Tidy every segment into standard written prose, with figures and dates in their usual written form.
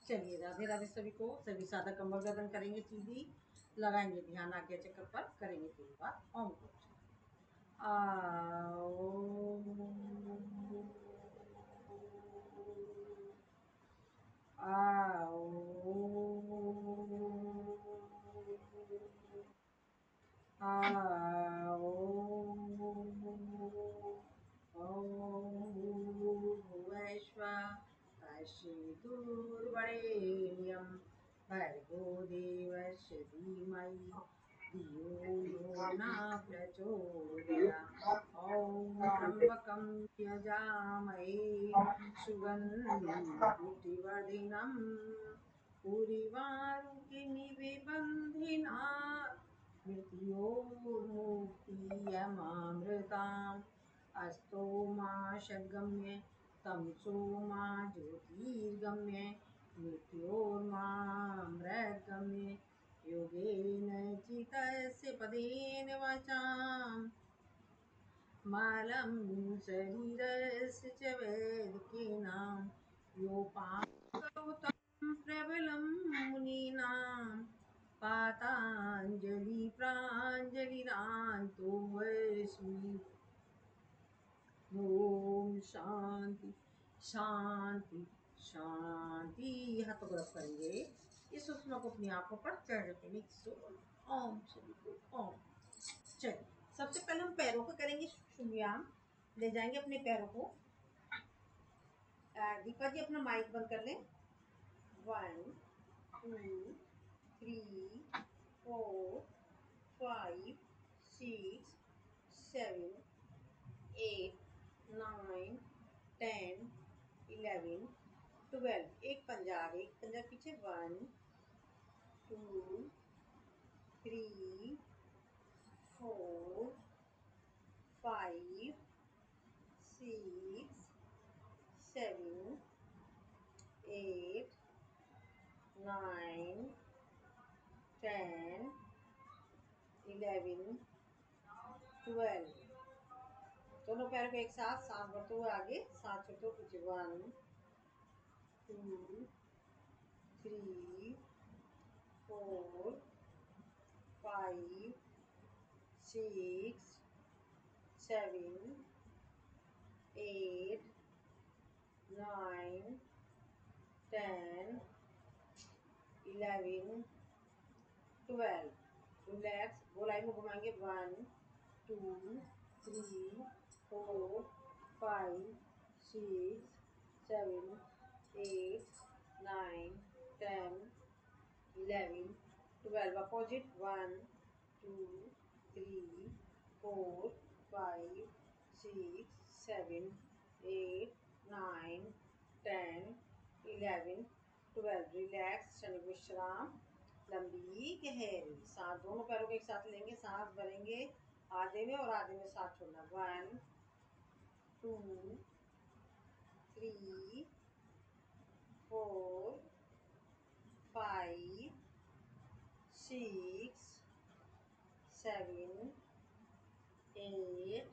चलिए, राधे राधे सभी को। सभी सादा कमर गर्दन करेंगे सीधी, लगाएंगे ध्यान आज्ञा चक्र पर, करेंगे 3 बार ओम को। आ भूर्भुवस्सुर्वरेण्यं भर्गो देवस्य धीमहि धियो यो न प्रचोदयात्। ॐ त्र्यम्बकं यजामहे सुगन्धिवर्धिनम् उर्वारुकमिव बन्धिनात् मृत्योर्मुक्तियमामृताम्। अस्तो मा षड्गम्य तमसो मा ज्योतिर्गम्य मृत्योर्मामृतगम्य योगेन चितस्य पदेन वाचाम् मलं शरीरस्य च वैदिकीनां योपाकरोतं प्रबलं मुनीनां पाताञ्जलि प्राञ्जलिरान्तोऽस्मि। ओम शांति शांति शांति। हाथों को रब करेंगे। इस सुषमा को अपनी आंखों पर चढ़ रखेंगे। ओम सभी को ओम। चलिए, सबसे पहले हम पैरों को करेंगे व्यायाम। ले जाएंगे अपने पैरों को। दीपा जी अपना माइक बंद कर लें। 1 2 3 4 5 6 7 8 9 10 11 12। एक पंजा पीछे। 1 2 3 4 5 6 7 8 9 10 11 12। दोनों पैरों को एक साथ सांस भरते हुए आगे, सांस छोड़ते हुए पीछे। 1 2 3 4 5 6 7 8 9 10 11 12। रिलैक्स। गोलाई में घुमाएंगे। 1 2 3 4 5 6 7 8 9 10 11 12। अपोजिट। 1 2 3 4 5 6 7 8 9 10 11 12। रिलैक्स। क्षणिक विश्राम। लंबी गहरी सांस। दोनों पैरों को एक साथ लेंगे, सांस भरेंगे आधे में और आधे में सांस छोड़ना। 1 2 3 4 5 6 7 8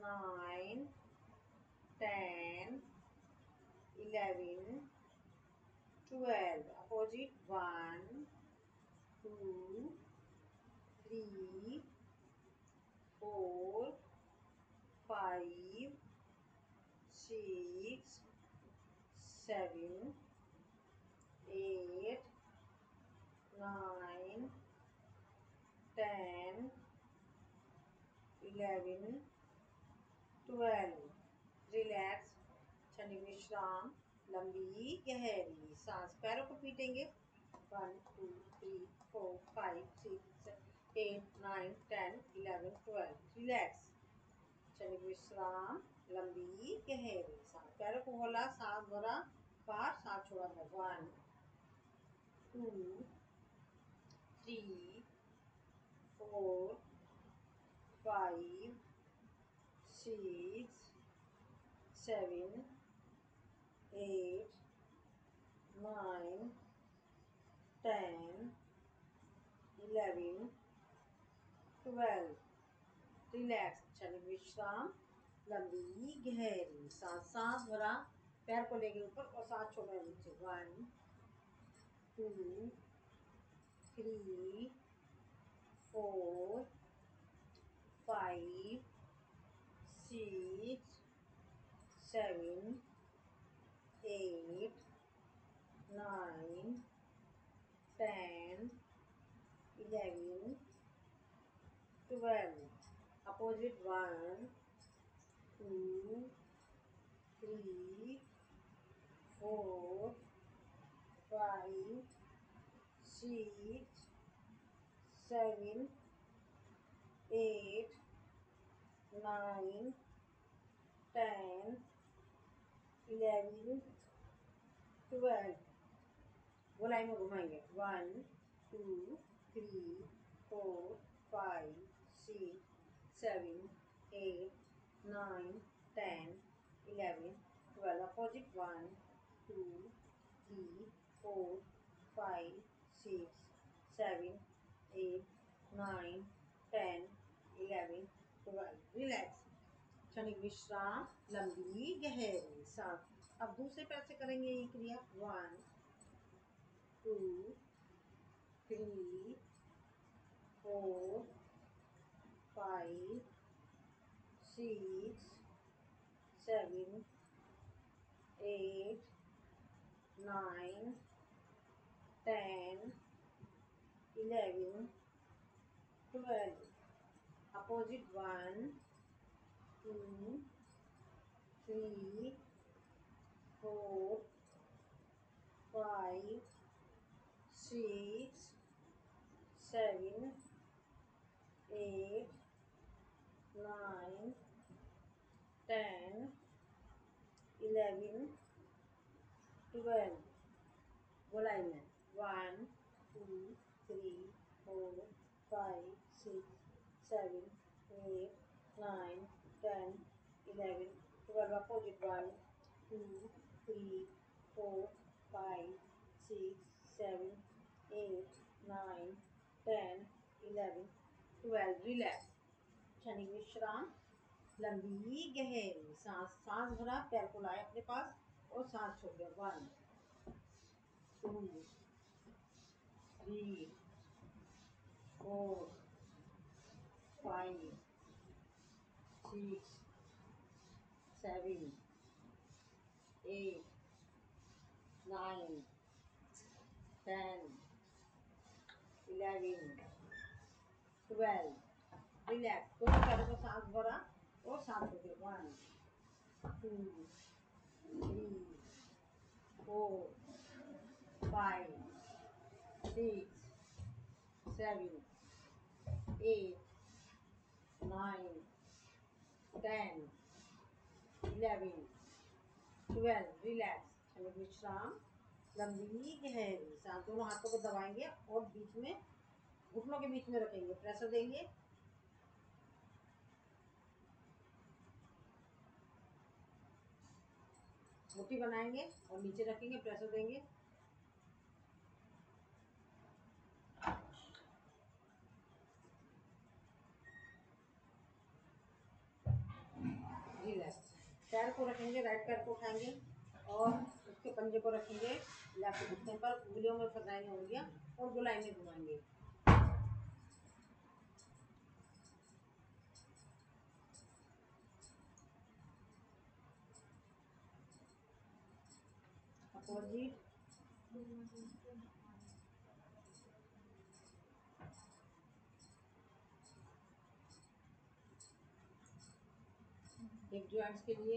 9 10 11 12। Opposite. 1 2 3 4 5 6 7 8 9 10 11 12। रिलैक्स। क्षणिक विश्राम। लंबी गहरी सांस। पैरों को पीटेंगे। 1 2 3 4 5 6 8 9 10 11 12। रिलैक्स। क्षणिक विश्राम। लंबी गहरी सांस। पैरों को खोला, सांस भरा, बाहर सांस छोड़ा। 1 2 3 4 5 6 7 8 9 10 11 12। रिलैक्स। क्षणिक विश्राम। लंबी गहरी सांस। सांस भरा, पैर को लेंगे ऊपर और सांस छोड़ रहे हैं नीचे। 1 2 3 4 5 6 7 8 9 10 11 12 opposite 1 2 3 4 5 6 7 8 9 10 11 12 वो लाइन में घुमाएंगे। 1 2 3 4 5 6 7 8 9 10 11 12 अपोजिट 1 2 3 4 5 6 7 8 9 10 11 12 रिलैक्स। क्षणिक विश्राम, लंबी गहरी सांस। अब दूसरे पैर से करेंगे ये क्रिया। 1 2 3 4 5 6 7 8 9 10 11 12 opposite 1 2 3 4 5 6 7 8 9 10 11 12 बोलाई में 1 2 3 4 5 6 7 8 9 10 11 12 opposite 1 2 3 4 5 6 7 8 9 10 11 12 रिलैक्स। क्षणिक विश्राम, लंबी गहरी सांस। सांस भरा, पैर को लाए अपने पास और सांस छोड़ दिया। 1 2 3 4 5 6 7 8 9 10 11 12 रिलैक्स। दोनों पैरों को सांस भरा और सांस छोड़ दिया। 1 2 3 4 5 6 7 8 9 10 11 12 रिलैक्स। क्षणिक विश्राम, लंबी गहरी सांस। दोनों हाथों को दबाएंगे और बीच में घुटनों के बीच में रखेंगे, प्रेशर देंगे। मुट्ठी बनाएंगे और नीचे रखेंगे, प्रेशर देंगे। रिलैक्स। पैर को रखेंगे, राइट पैर को उठाएंगे और उसके पंजे को रखेंगे लेफ्ट घुटने पर, उंगलियों में फंसाएंगे उंगलियां और गोलाई में घुमाएंगे। अपोजिट हिप जॉइंट्स के लिए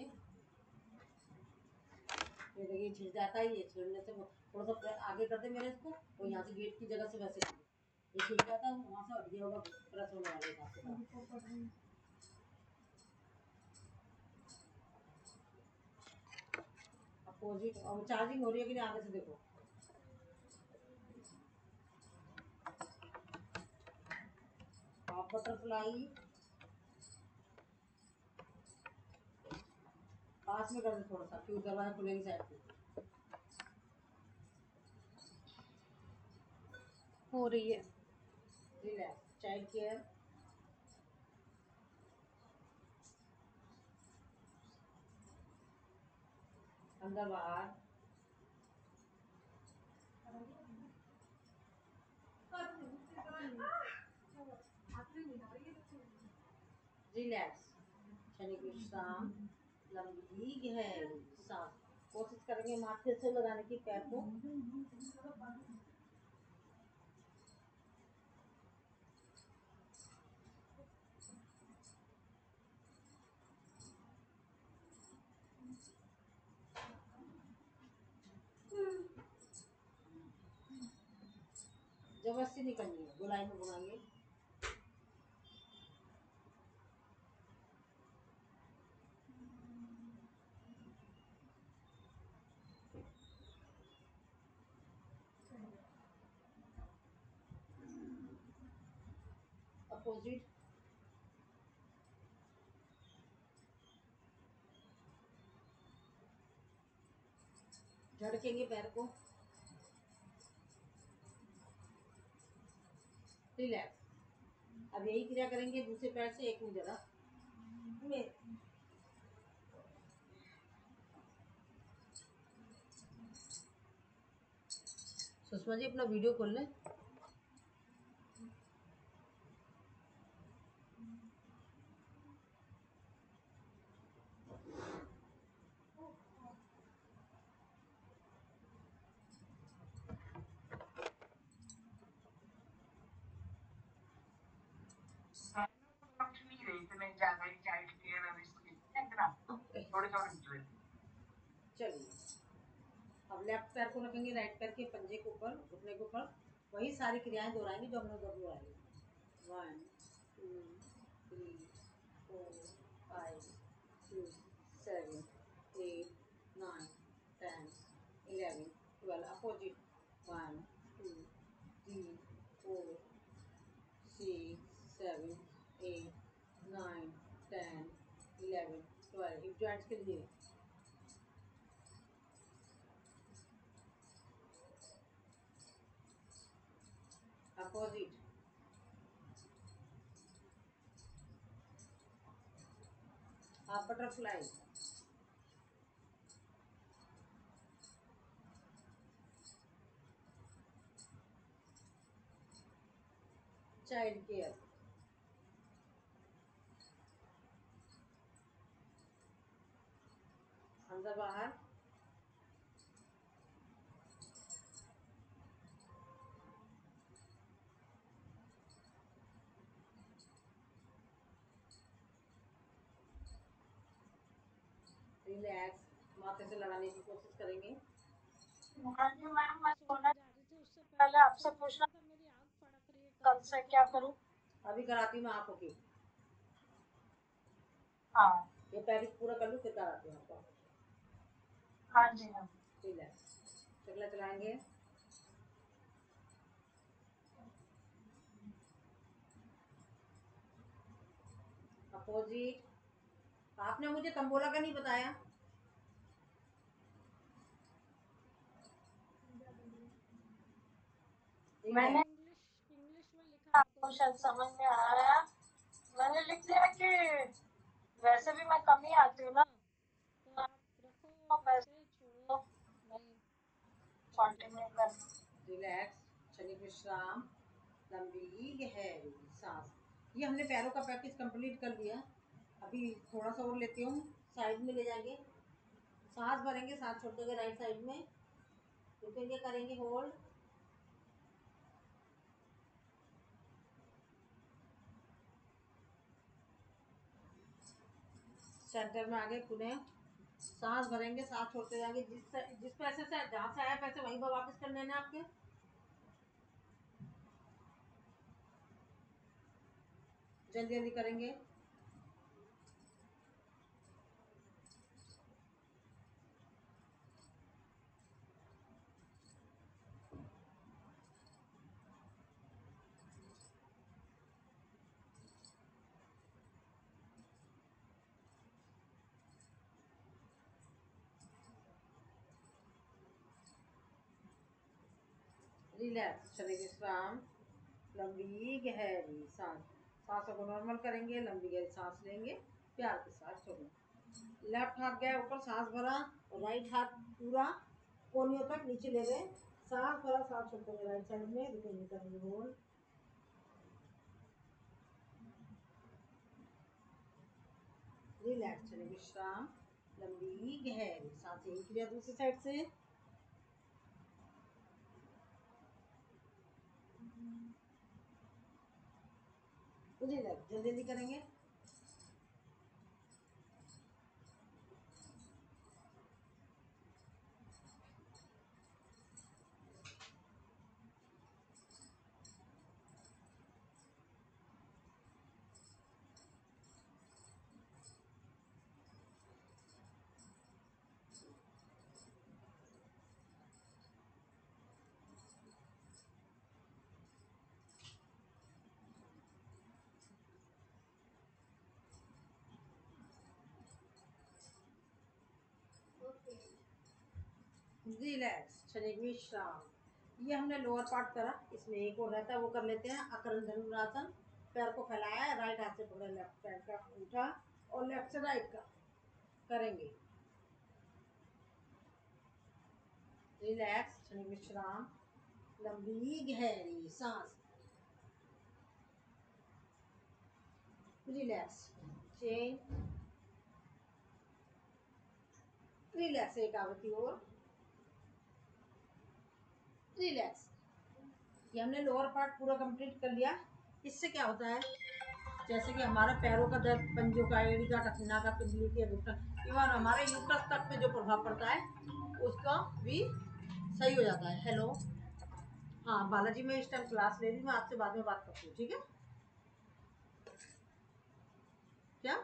ये देखिए छिड़ जाता ही है। छिड़ने से वो थोड़ा सा आगे कर दे मेरे इसको, वो यहाँ से गेट की जगह से वैसे ये छिड़ जाता है, वहाँ से हट गया होगा प्रेस होने वाले हिसाब से। अपोजिट और चार्जिंग हो रही है कि नहीं आगे से देखो। हाफ बटरफ्लाई पास में कर दे थोड़ा सा, क्यों दरवाजा खुलेगी साइड पे। हो रही है। रिलैक्स। चाइल्ड केयर, अंदर बाहर, रिलैक्स, शनि विश्राम, लंबी गहरी सांस। कोशिश करेंगे माथे से लगाने की पैर को। जबरदस्ती नहीं करनी है, गोलाई में घुमाएंगे। अपोजिट, झटकेंगे पैर को। रिलैक्स। अब यही क्रिया करेंगे दूसरे पैर से। एक मिनट जरा सुषमा जी अपना वीडियो खोल लें। चलिए, अब लेफ्ट पैर को रखेंगे राइट पैर के पंजे के ऊपर, घुटने के ऊपर। वही सारी क्रियाएं दोहराएंगे जो हमने उधर दोहराई। 1 2 3 4 5 6 7 8 9 10 11 12। अपोजिट 1 2 3 4 6 7 8 9 10 11 12। हिप जॉइंट्स के लिए opposite, half butterfly, child care, अंदर बाहर, रिलैक्स। माथे से लगाने की कोशिश करेंगे। हाँ जी मैम, मैं सोने जा रही थी उससे पहले आपसे पूछना था, मेरी आँख फड़क रही है, कल से क्या करूँ? अभी कराती हूँ मैं आँखों की। हाँ ये पहले पूरा कर लूँ फिर कराती हूँ आपको। हाँ जी हाँ। रिलैक्स, चकला चलाएंगे। अपोजिट, आपने मुझे तंबोला का नहीं बताया। मैंने इंग्लिश में लिखा, आपको शायद समझ में आ रहा है। मैंने लिख दिया कि वैसे भी मैं कम ही आती हूँ ना, तो आप रखो वैसे, छोड़ो नहीं, कंटिन्यू कर। रिलैक्स, शनि विश्राम, लंबी गहरी सांस। ये हमने पैरों का प्रैक्टिस कंप्लीट कर लिया। अभी थोड़ा सा और लेती हूँ, साइड में ले जाएंगे, सांस भरेंगे, सांस छोड़ देंगे राइट साइड में, रुकेंगे, करेंगे होल्ड। सेंटर में आगे पुनः सांस भरेंगे, सांस छोड़ते जाएंगे। जिस पैसे से जहाँ से आया पैसे वहीं पर वापस कर लेना आपके। जल्दी जल्दी करेंगे। रिलैक्स, शनि विश्राम, लंबी गहरी सांस। सांसों को नॉर्मल करेंगे, लंबी गहरी सांस लेंगे, प्यार के साथ छोड़ेंगे। लेफ्ट हाथ गया ऊपर, सांस भरा, और राइट हाथ पूरा कोहनियों तक नीचे ले गए, सांस भरा, सांस छोड़ते हुए राइट साइड में रुकेंगे, करेंगे होल्ड। रिलैक्स, चलिए विश्राम, लंबी गहरी सांसें। एक लिया दूसरी साइड से, रिलैक्स, जल्दी जल्दी करेंगे। रिलैक्स, चलिए विश्राम। ये हमने लोअर पार्ट करा, इसमें एक और रहता है, वो कर लेते हैं। अकरण धनुरासन, पैर को फैलाया, राइट हाथ से पकड़ा, लेफ्ट पैर का उठा, और लेफ्ट से राइट का करेंगे। रिलैक्स, चलिए विश्राम, लंबी गहरी सांस। रिलैक्स, चेन, रिलैक्स, एक आवृत्ति और, रिलैक्स। ये हमने लोअर पार्ट पूरा कंप्लीट कर लिया। इससे क्या होता है, जैसे कि हमारा पैरों का दर्द, पंजों का, एड़ी का, टखना का, पिंडली के घुटना, इवन हमारे यूट्रस तक पे जो प्रभाव पड़ता है उसका भी सही हो जाता है। हेलो, हाँ बालाजी, मैं इस टाइम क्लास ले रही हूँ, मैं आपसे बाद में बात करती हूँ, ठीक है? क्या?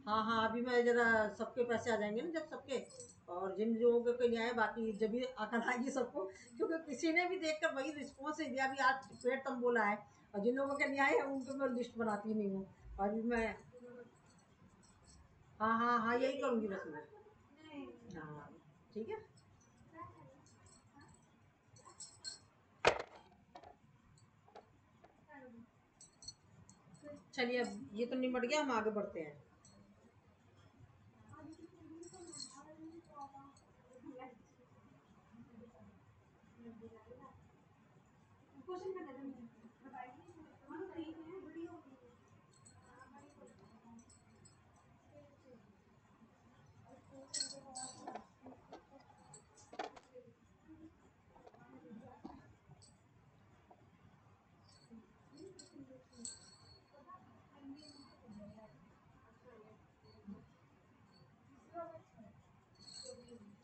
हाँ हाँ, अभी मैं जरा, सबके पैसे आ जाएंगे ना जब सबके, और जिन लोगों के नहीं आए बाकी जब भी अकल आएगी सबको, क्योंकि किसी ने भी देखकर वही रिस्पॉन्स नहीं दिया। अभी आज पेट तम बोला है, और जिन लोगों के नहीं आए हैं उनके मैं लिस्ट बनाती नहीं हूँ। और अभी मैं, हाँ हाँ हाँ, यही करूँगी बस मैं। हाँ ठीक है। चलिए, अब ये तो निपट गया, हम आगे बढ़ते हैं।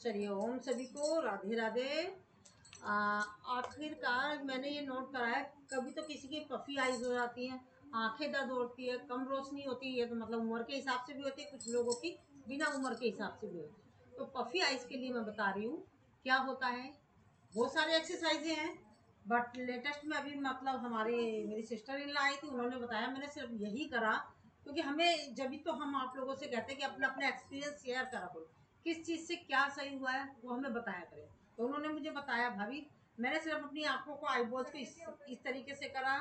चलिए, ओम सभी को राधे राधे। आखिरकार मैंने ये नोट करा है, कभी तो किसी की पफी आईज हो जाती है, आंखें दर्द होती है, कम रोशनी होती है, तो मतलब उम्र के हिसाब से भी होती है, कुछ लोगों की बिना उम्र के हिसाब से भी होती है। तो पफी आईज के लिए मैं बता रही हूँ क्या होता है। बहुत सारे एक्सरसाइजें हैं, बट लेटेस्ट में अभी मतलब हमारे, मेरी सिस्टर इन आई थी, उन्होंने बताया, मैंने सिर्फ यही करा, क्योंकि हमें जब भी तो हम आप लोगों से कहते हैं कि अपना अपना एक्सपीरियंस शेयर करा करो, किस चीज़ से क्या सही हुआ है वो हमें बताया करें। तो उन्होंने मुझे बताया, भाभी मैंने सिर्फ अपनी आंखों को, आईबॉल्स को इस तरीके से करा,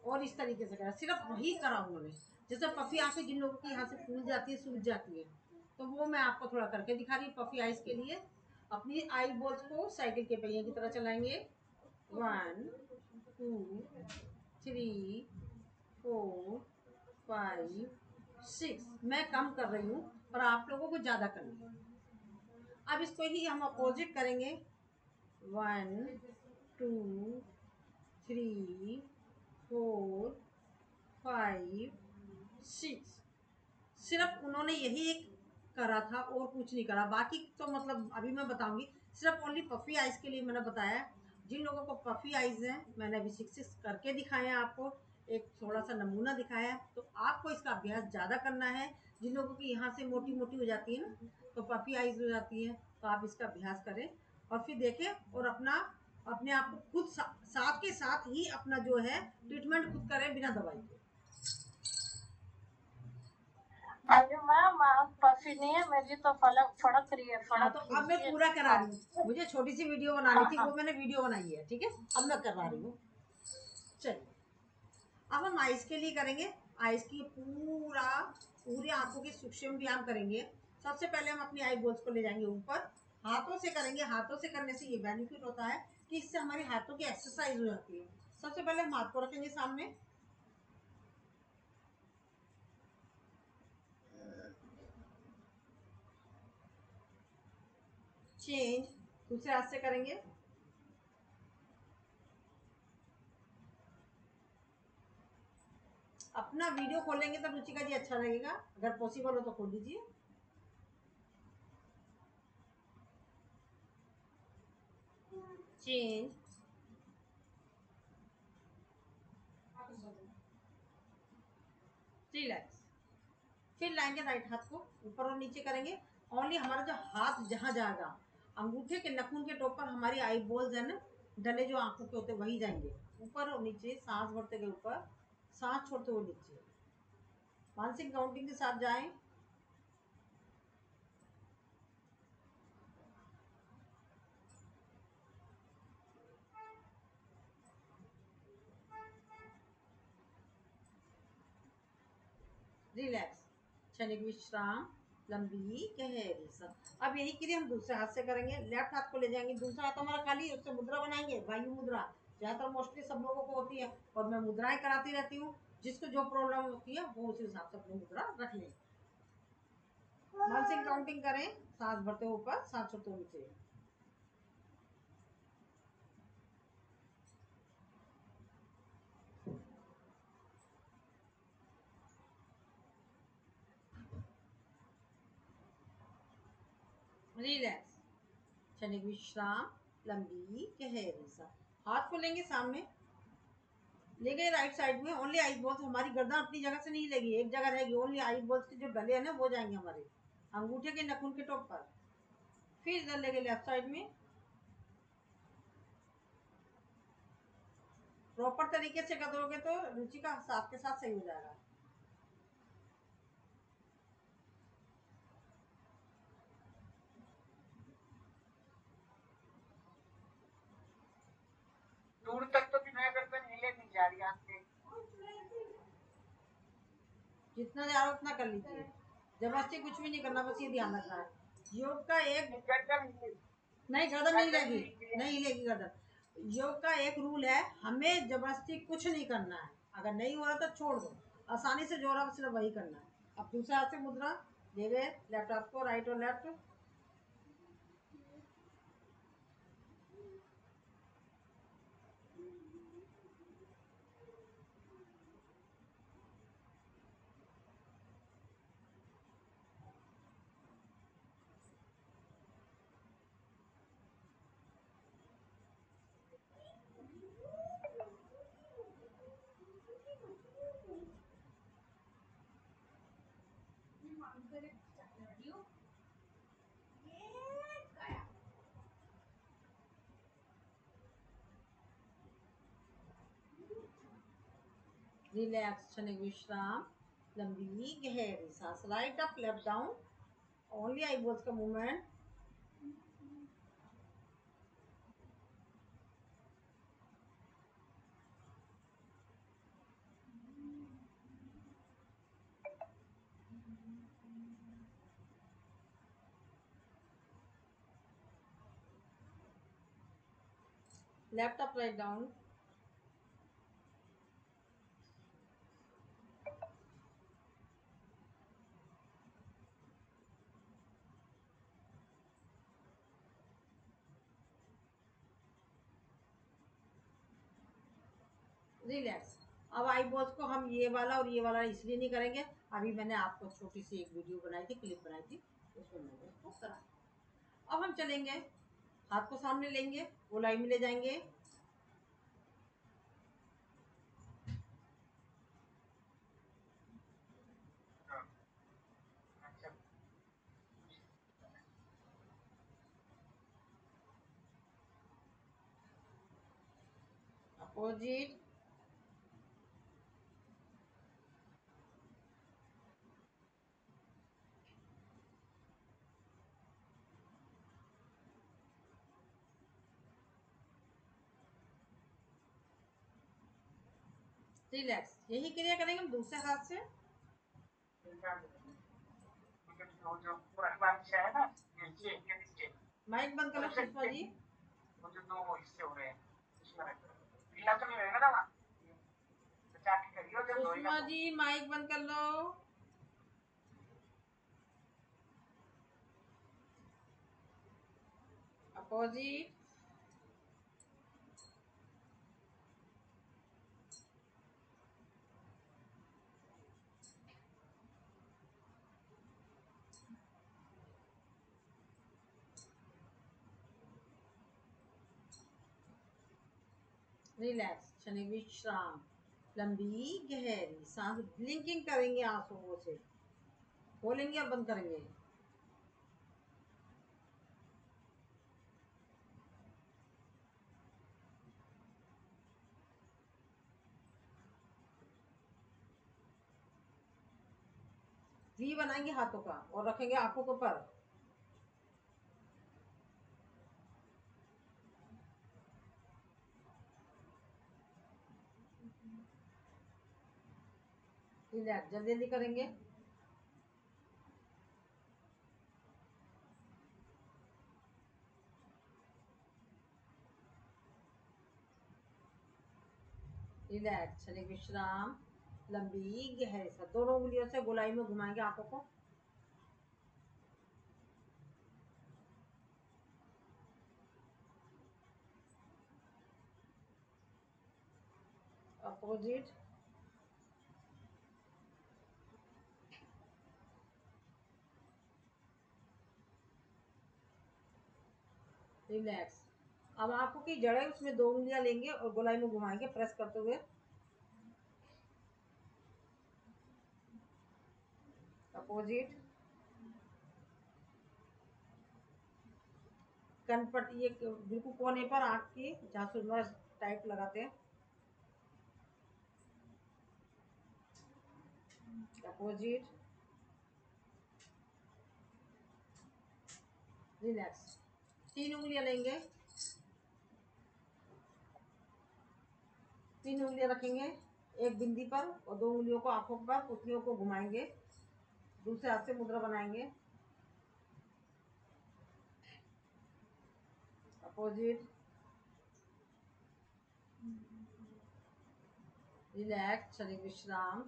और इस तरीके से करा, सिर्फ वही करा उन्होंने। जैसे पफी आंखें जिन लोगों की यहाँ से फूल जाती है, सूज जाती है, तो वो मैं आपको थोड़ा करके दिखा रही हूँ। पफी आइज के लिए अपनी आई बॉल्स को साइकिल के पहिए की तरह चलाएंगे। 1 2 3 4 5 6, मैं कम कर रही हूँ और आप लोगों को ज़्यादा करना है। अब इसको ही हम अपोजिट करेंगे। 1 2 3 4 5 6। सिर्फ उन्होंने यही एक करा था और कुछ नहीं करा, बाकी तो मतलब अभी मैं बताऊंगी। सिर्फ ओनली पफी आइज के लिए मैंने बताया। जिन लोगों को पफी आइज है, मैंने अभी 6 करके दिखाए हैं आपको, एक थोड़ा सा नमूना दिखाया है। तो आपको इसका अभ्यास ज़्यादा करना है। जिन लोगों की यहाँ से मोटी मोटी हो जाती है ना, तो पफी आइज हो जाती है, तो आप इसका अभ्यास करें और फिर देखें, और अपना, अपने आप को खुद साथ के साथ ही अपना जो है ट्रीटमेंट खुद करें बिना दवाई के। अभी मैम आँख पफी नहीं है मेरी, तो फड़क फड़क रही है, हाँ, फड़क तो अब फूलती मैं है। पूरा करा रही हूँ, मुझे छोटी सी वीडियो बनानी थी, हाँ वो मैंने वीडियो बनाई है, ठीक है। अब मैं करवा रही हूँ। चलिए, अब हम आइस के लिए करेंगे। आइस की पूरा पूरी आंखों के सूक्ष्म व्यायाम करेंगे। सबसे पहले हम अपनी आई बॉल्स को ले जाएंगे ऊपर, हाथों से करेंगे। हाथों से करने से ये बेनिफिट होता है कि इससे हमारी हाथों की एक्सरसाइज हो जाती है। सबसे पहले हम हाथ को रखेंगे सामने, चेंज। दूसरे हाथ से करेंगे, अपना वीडियो खोलेंगे तब रुचिका जी अच्छा लगेगा, अगर पॉसिबल हो तो खोल लीजिए। Change, relax. फिर लाएंगे राइट हाथ को, ऊपर और नीचे करेंगे। ओनली हमारा जो हाथ जहां जाएगा, अंगूठे के नखून के टॉप पर हमारी आई बॉल्स है ना, डले जो आंखों के होते वही जाएंगे, ऊपर और नीचे। सांस भरते गए ऊपर, सांस छोड़ते हुए नीचे। मानसिक काउंटिंग के साथ जाएं। रिलैक्स, क्षणिक विश्राम, लंबी गहरी सांस। अब यही क्रिया हम दूसरे हाथ से करेंगे। लेफ्ट हाथ को ले जाएंगे, दूसरा हाथ हमारा खाली है, उससे मुद्रा बनाएंगे, वायु मुद्रा। ज्यादातर मोस्टली सब लोगों को होती है और मैं मुद्राएं कराती रहती हूँ। जिसको जो प्रॉब्लम होती है वो उसी हिसाब से अपनी मुद्रा रख लें। मानसिक काउंटिंग करें, सांस भरते हुए ऊपर, सांस छोड़ते हुए नीचे। रिलैक्स, क्षणिक विश्राम, लंबी गहरी सांस। हाथ को लेंगे सामने, ले गए राइट साइड में। ओनली आई बॉल्स, हमारी गर्दन अपनी जगह से नहीं लेगी, एक जगह रहेगी। ओनली आई बॉल्स के जो डले हैं ना वो जाएंगे हमारे अंगूठे के नखून के टॉप पर। फिर इधर ले गए लेफ्ट साइड में। प्रॉपर तरीके से करोगे तो रुचि का साथ के साथ सही हो जाएगा। दूर तक तो बिना गर्दन हिले नहीं जा रही आपके। जितना जा रहा है उतना कर लीजिए, जबरदस्ती कुछ भी नहीं करना, बस ये ध्यान रखना है। योग का एक, गर्दन नहीं गर्दन नहीं हिलेगी, नहीं हिलेगी गर्दन। योग का एक रूल है, हमें जबरदस्ती कुछ नहीं करना है। अगर नहीं हो रहा तो छोड़ दो, आसानी से जो रहा सिर्फ वही करना है। अब दूसरे हाथ से मुद्रा ले गए, लेफ्ट हाथ को, राइट और लेफ्ट। रिलैक्स, क्षणिक विश्राम, लंबी गहरी सांस। Right up, left down, only eyeballs का movement. Left up, right down. Relax. अब आई बॉल्स को हम ये वाला और ये वाला इसलिए नहीं करेंगे, अभी मैंने आपको छोटी सी एक वीडियो बनाई थी, क्लिप बनाई थी, उसमें मैंने उसको करा। अब हम चलेंगे, हाथ को सामने लेंगे, गोलाई में ले जाएंगे। Opposite, relax. यही क्रिया करेंगे हम दूसरे हाथ से। जो जो पुरानी बादशाह है ना, ये नीचे माइक बंद कर लो सुषमा जी। वो जो दो हिस्से हो रहे हैं उसमें गीला तो नहीं रहेगा ना, बचा के करियो जब धोएगा सुषमा तो। जी माइक बंद कर लो। अपोजिट। रिलैक्स, क्षणिक विश्राम, लंबी गहरी सांस, ब्लिंकिंग करेंगे आंखों से, खोलेंगे और बंद करेंगे। वी बनाएंगे हाथों का और रखेंगे आंखों के ऊपर। रिलैक्स, जल्दी जल्दी करेंगे। रिलैक्स, क्षणिक विश्राम, लंबी गहरी सांस, दोनों उंगलियों से गोलाई में घुमाएंगे आंखों को। अपोजिट। रिलैक्स। अब आंखों की जड़ें उसमें दो उंगलियां लेंगे और गोलाई में घुमाएंगे प्रेस करते हुए। अपोजिट। कनपट ये बिल्कुल कोने पर आंख की जहाँ सुरमा टाइट लगाते हैं। अपोजिट। रिलैक्स। तीन उंगलियां लेंगे, तीन उंगलियां रखेंगे एक बिंदी पर और दो उंगलियों को आंखों पर, पुतलियों को घुमाएंगे, दूसरे हाथ से मुद्रा बनाएंगे। अपोजिट। रिलैक्स, शरीर विश्राम,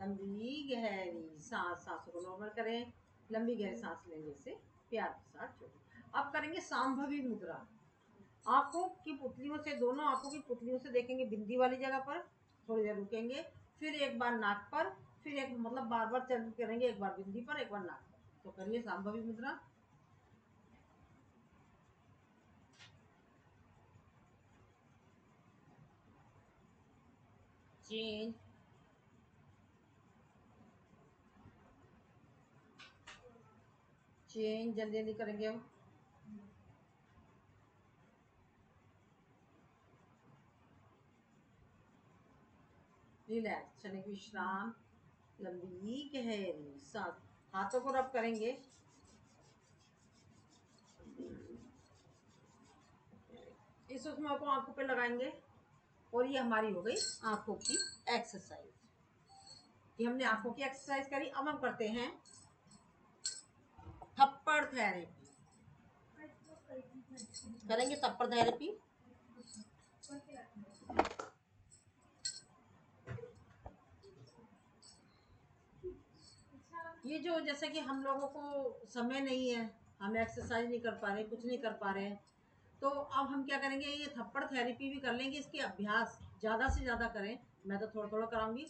लंबी गहरी सांस, सांसों को नॉर्मल करें, लंबी गहरी सांस लेने से प्यार के साथ छोड़ें। अब करेंगे सांभवी मुद्रा। आंखों की पुतलियों से, दोनों आंखों की पुतलियों से देखेंगे बिंदी वाली जगह पर, थोड़ी देर रुकेंगे, फिर एक बार नाक पर, फिर एक मतलब बार बार चल करेंगे, एक बार बिंदी पर, एक बार नाक पर। तो करिए सांभवी मुद्रा। चेंज। चेंज जल्दी जल्दी करेंगे हम। रिलैक्स, क्षणिक विश्राम, लंबी गहरी सांस, हाथों को रब करेंगे। इस सुषमा को आंखों पे लगाएंगे और ये हमारी हो गई आंखों की एक्सरसाइज। ये हमने आंखों की एक्सरसाइज करी। अब हम करते हैं थप्पड़ थेरेपी। करेंगे थप्पड़ थेरेपी। ये जो जैसे कि हम लोगों को समय नहीं है, हम एक्सरसाइज नहीं कर पा रहे, कुछ नहीं कर पा रहे हैं, तो अब हम क्या करेंगे, ये थप्पड़ थेरेपी भी कर लेंगे। इसके अभ्यास ज़्यादा से ज़्यादा करें। मैं तो थोड़ा थोड़ा कराऊंगी,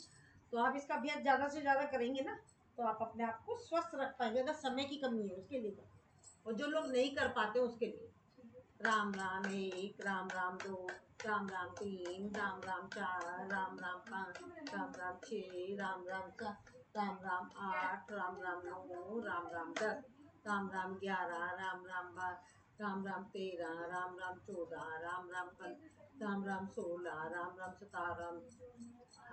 तो आप इसका अभ्यास ज़्यादा से ज़्यादा करेंगे ना, तो आप अपने आप को स्वस्थ रख पाएंगे। अगर समय की कमी है उसके लिए करें, और जो लोग नहीं कर पाते उसके लिए राम राम एक, राम राम दो, राम राम तीन, राम राम चार, राम राम पाँच, राम राम छः, राम राम सात, राम राम आठ, राम राम नौ, राम राम 10, राम राम 11, राम राम 12, राम राम 13, राम राम 14, राम राम 15, राम राम 16, राम राम 17,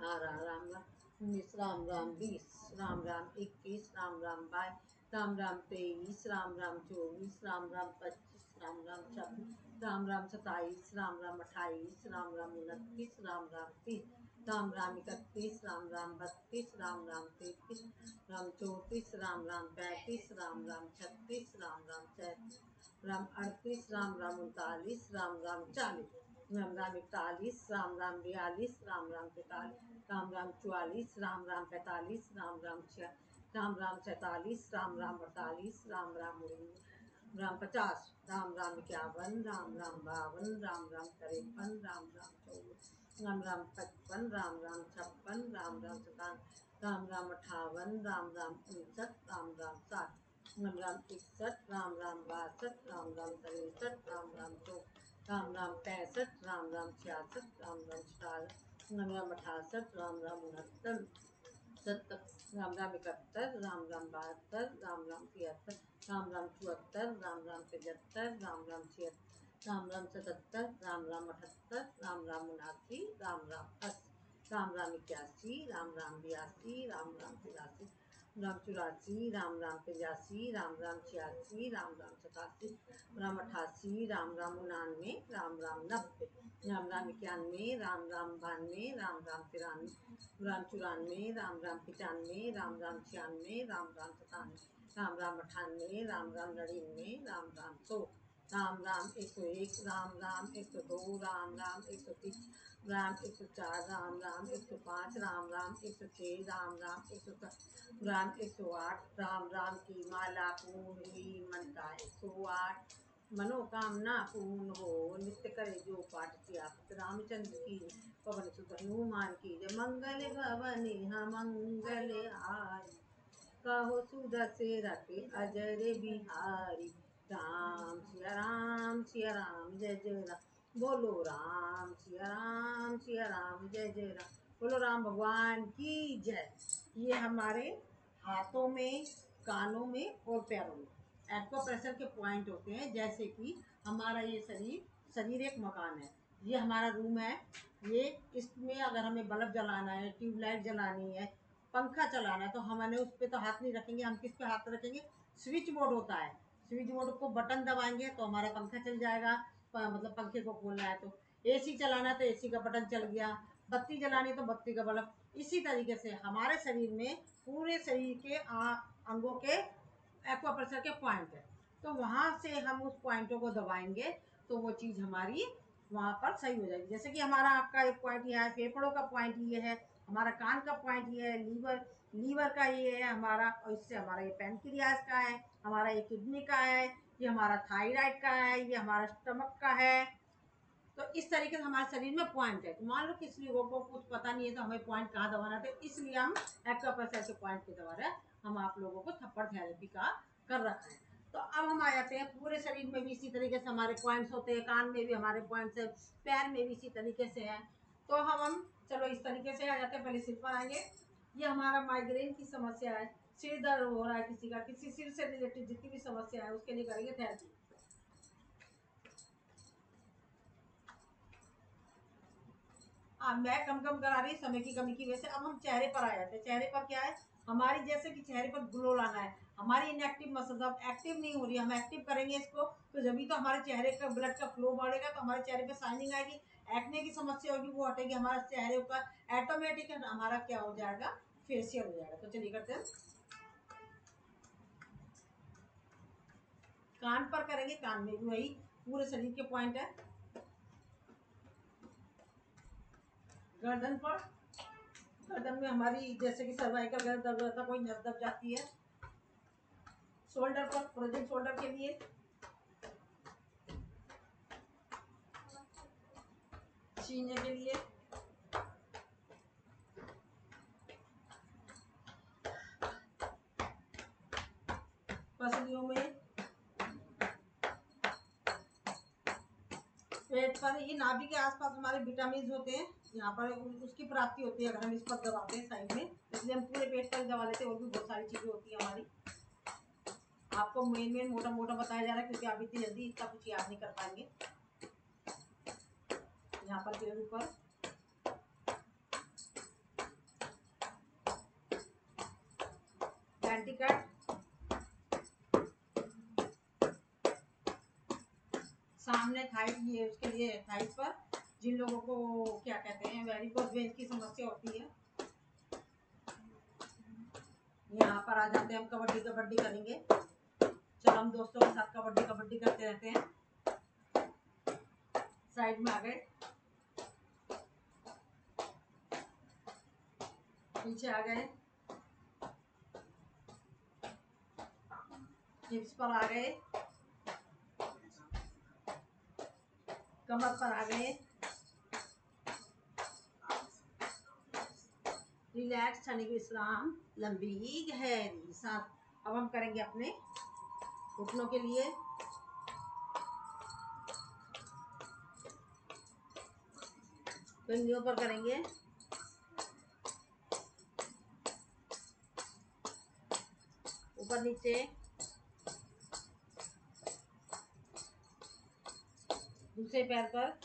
राम राम 19, राम राम 20, राम राम 21, राम राम 22, राम राम 23, राम राम 24, राम राम 25, राम राम 26, राम राम 27, राम राम 28, राम राम 29, राम राम 30, राम राम 31, राम राम 32, राम राम 33, राम 34, राम राम 35, राम राम 36, राम राम 37, राम 38, राम राम 39, राम राम 40, राम राम 41, राम राम 42, राम राम 43, राम राम 44, राम राम 45, राम राम 46, राम राम 47, राम राम 48, राम राम 50, राम राम 51, राम राम 52, राम राम 53, राम राम 54, राम राम 55, राम राम 56, राम राम 57, राम राम 58, राम राम 59, राम राम 60, राम राम 61, राम राम 62, राम राम 63, राम राम 64, राम राम 65, राम राम 66, राम राम 67, राम राम 68, राम राम 69, 70, राम राम 71, राम राम 72, राम राम 73, राम राम 74, राम राम 75, राम राम 76, राम राम 77, राम राम 78, राम राम 79, राम राम 80, राम राम 81, राम राम 82, राम राम 83, राम 84, राम राम 85, राम राम 86, राम राम 87, राम 88, राम राम 99, राम राम 90, राम राम 91, राम राम 92, राम राम 93, राम 94, राम राम 95, राम राम 96, राम राम 97, राम राम 98, राम राम 99, राम राम 100, राम राम 101, राम राम 102, राम राम 103, राम 104, राम राम 105, राम राम 106, राम राम 107, राम 108, राम राम की माला पूर्ण हुई मन का 108, मनोकामना पूर्ण हो, नित्य करे जो पाठ किया रामचंद्र की, पवन सुत हनुमान की जय। मंगल भवन मंगल हारी, कहो सुदशरथ के अजर बिहारी, राम सिया राम सिया राम जय जय राम, बोलो राम सिया राम सिया राम जय जय राम, बोलो राम भगवान की जय। ये हमारे हाथों में, कानों में और पैरों में एक्वाप्रेशर के पॉइंट होते हैं। जैसे कि हमारा ये शरीर एक मकान है, ये हमारा रूम है, ये इसमें अगर हमें बल्ब जलाना है, ट्यूबलाइट जलानी है, पंखा चलाना है, तो हमने उस पर तो हाथ नहीं रखेंगे, हम किस पे हाथ रखेंगे? स्विच बोर्ड होता है, स्विच बोर्ड को बटन दबाएंगे तो हमारा पंखा चल जाएगा, मतलब पंखे को खोलना है तो, एसी चलाना है तो एसी का बटन चल गया, बत्ती जलानी तो बत्ती का बल्ब। इसी तरीके से हमारे शरीर में पूरे शरीर के अंगों के एक्वाप्रेशर के पॉइंट है, तो वहाँ से हम उस पॉइंटों को दबाएंगे तो वो चीज़ हमारी वहाँ पर सही हो जाएगी। जैसे कि हमारा आपका एक पॉइंट ये है, फेफड़ों का पॉइंट ये है, हमारा कान का पॉइंट ये है, लीवर का ये है हमारा, और इससे हमारा ये पैनक्रियाज का है, हमारा ये किडनी का है, ये हमारा थायराइड का है, ये हमारा स्टमक का है। तो इस तरीके से हमारे शरीर में पॉइंट है। तो मान लो किसी लोगों को कुछ पता नहीं है तो हमें पॉइंट कहाँ दबाना है, तो इसलिए हम एक्वाप्रेशर के पॉइंट पे दबा रहे हैं। हम आप लोगों को थप्पड़ थेरेपी का कर रखा है। तो अब हम आ जाते हैं पूरे शरीर में भी इसी तरीके से हमारे पॉइंट्स होते हैं, कान में भी हमारे पॉइंट्स है, पैर में भी इसी तरीके से है। तो हम चलो इस तरीके से आ जाते हैं। पहले सिर पर आएंगे। ये हमारा माइग्रेन की समस्या है, सिर दर्द हो रहा है किसी का, किसी सिर से रिलेटेड जितनी भी समस्या है उसके लिए करेंगे थेरेपी। मैं कम कम करा रही समय की कमी की वजह से। अब हम चेहरे पर आ जाते हैं। चेहरे पर क्या है हमारी, जैसे कि चेहरे पर ग्लो लाना है, हमारी इनएक्टिव मसल्स अब एक्टिव नहीं हो रही है, हम एक्टिव करेंगे इसको तो जब भी तो हमारे चेहरे का ब्लड का फ्लो बढ़ेगा, तो हमारे चेहरे पे शाइनिंग आएगी, एक्ने की समस्या होगी वो हटेगी, हमारा चेहरे का ऑटोमेटिक हमारा क्या हो जाएगा, फेशियल हो जाएगा। तो चलिए करते हैं। कान पर करेंगे, कान में भी वही पूरे शरीर के पॉइंट है। गर्दन पर, गर्दन में हमारी जैसे कि सर्वाइकल गर्दन दर्द रहता है, कोई नस दब जाती है। शोल्डर पर, फ्रोजन शोल्डर के लिए। सीने के लिए। पसलियों में। पेट पर, ये नाभि के आसपास हमारे विटामिन होते हैं, यहाँ पर उसकी प्राप्ति होती है अगर हम इस पर दबाते हैं साइड में, इसलिए हम पूरे पेट पर दबा लेते हैं। और भी बहुत सारी चीजें होती है हमारी, आपको मेन मोटा मोटा बताया जा रहा है क्योंकि आप इतनी जल्दी इतना कुछ याद नहीं कर पाएंगे। यहाँ पर पेड़ ऊपर, पेंटिकट, सामने थाई, ये उसके लिए थाई पर जिन लोगों को क्या कहते हैं वेरिकोज वेन की समस्या होती है, यहाँ पर आ जाते हैं। हम कबड्डी कबड्डी करेंगे। चलो हम दोस्तों के साथ कबड्डी कबड्डी करते रहते हैं। साइड में आ गए, पीछे आ गए, हिप्स पर आ गए, कमर पर आ गए, रिलैक्स, क्षणिक विश्राम, लंबी गहरी सांस। अब हम करेंगे अपने घुटनों के लिए। कंधियों पर करेंगे, ऊपर नीचे, दूसरे पैर पर,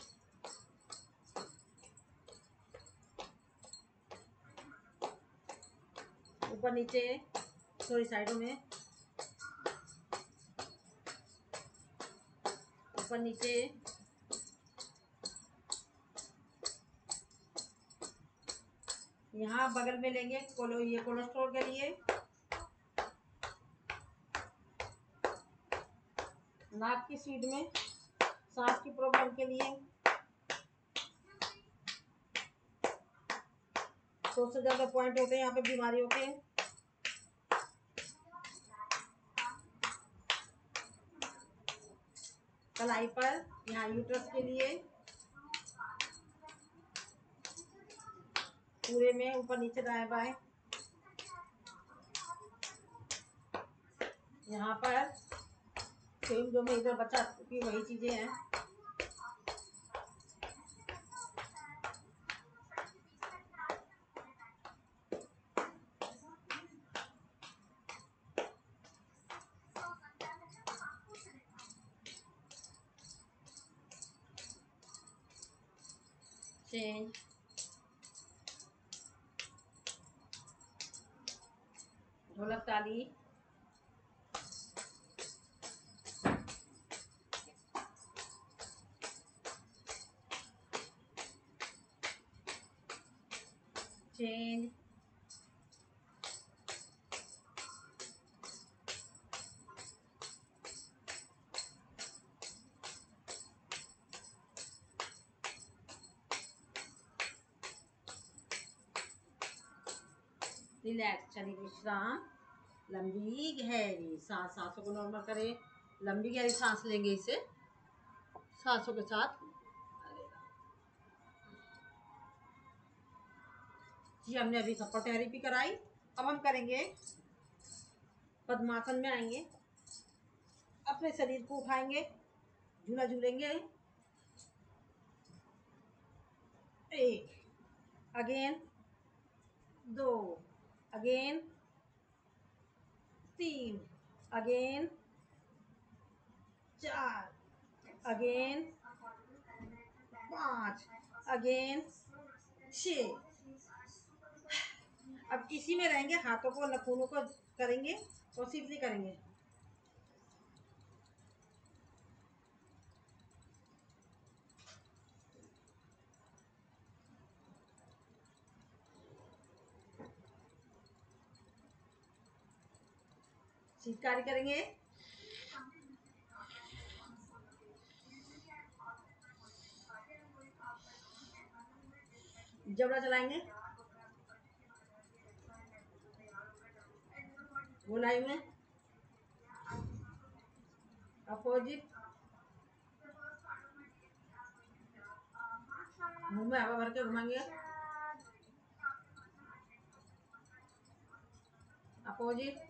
ऊपर नीचे, सॉरी साइडों में, ऊपर नीचे, यहाँ बगल में लेंगे ये कोलेस्ट्रॉल के लिए, नाक की सीध में सांस की प्रॉब्लम के लिए, 100 से ज्यादा पॉइंट होते हैं यहाँ पे बीमारियों के। कलाई पर, यहाँ यूट्रस के लिए, पूरे में ऊपर नीचे दाएं बाएं, यहाँ पर सेम जो मैं इधर बचा चुकी वही चीजें हैं। चेंज, ढोलक ताली, चेंज, रिलैक्स, क्षणिक विश्राम, लंबी गहरी सांस। सांसों को नॉर्मल करें, लंबी गहरी सांस लेंगे इसे सांसों के साथ। जी हमने अभी थप्पड़ थेरेपी कराई। अब हम करेंगे पद्मासन में आएंगे, अपने शरीर को उठाएंगे, झूला झूलेंगे। 1 again, 2 again, 3 again, 4 again, 5 again, 6। अब इसी में रहेंगे, हाथों को नाखूनों को करेंगे और सीधे करेंगे। शीतकारी करेंगे, जबड़ा चलाएंगे, गोलाई में, अपोजिट, मुंह में हवा भर के घुमाएंगे, अपोजिट।